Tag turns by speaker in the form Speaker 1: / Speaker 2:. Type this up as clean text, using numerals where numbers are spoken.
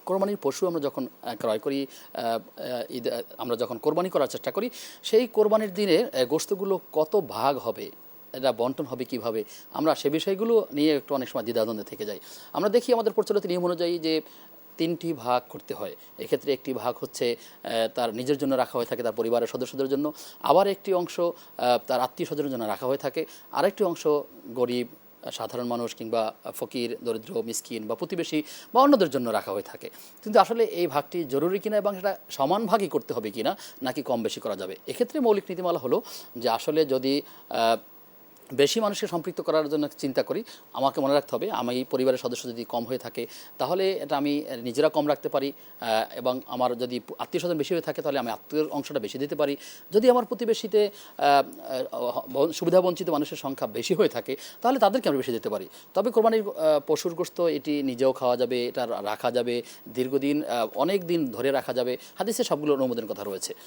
Speaker 1: কোরবানির পশু আমরা যখন ক্রয় করি, ঈদ আমরা যখন কোরবানি করার চেষ্টা করি, সেই কোরবানির দিনে গোশতগুলো কত ভাগ হবে, এটা বন্টন হবে কিভাবে, আমরা সে বিষয়গুলো নিয়ে একটু অনেক সময় দ্বিধাদ্বন্দ্বে থেকে যাই। আমরা দেখি আমাদের প্রচলিত নিয়ম অনুযায়ী যে তিনটি ভাগ করতে হয়। এক্ষেত্রে একটি ভাগ হচ্ছে তার নিজের জন্য রাখা হয়ে থাকে, তার পরিবারের সদস্যদের জন্য। আবার একটি অংশ তার আত্মীয় স্বজনের জন্য রাখা হয়ে থাকে। আরেকটি অংশ গরিব, সাধারণ মানুষ কিংবা ফকির, দরিদ্র, মিসকিন বা প্রতিবেশী বা অন্যদের জন্য রাখা হয়ে থাকে। কিন্তু আসলে এই ভাগটি জরুরি কিনা এবং সেটা সমান ভাগই করতে হবে কিনা, নাকি কম বেশি করা যাবে, এক্ষেত্রে মৌলিক নীতিমালা হলো যে আসলে যদি বেশি মানুষকে সম্পৃক্ত করার জন্য চিন্তা করি, আমাকে মনে রাখতে হবে আমি পরিবারের সদস্য যদি কম হয়ে থাকে তাহলে এটা আমি নিজেরা কম রাখতে পারি, এবং আমার যদি আত্মীয় স্বজন বেশি হয়ে থাকে তাহলে আমি আত্মীয় অংশটা বেশি দিতে পারি। যদি আমার প্রতিবেশীতে সুবিধাবঞ্চিত মানুষের সংখ্যা বেশি হয়ে থাকে তাহলে তাদেরকে আমি বেশি দিতে পারি। তবে কোরবানির পশুর গোশত এটি নিজেও খাওয়া যাবে, এটা রাখা যাবে দীর্ঘদিন, অনেক দিন ধরে রাখা যাবে, হাদিসে সবগুলো অনুমোদনের কথা রয়েছে।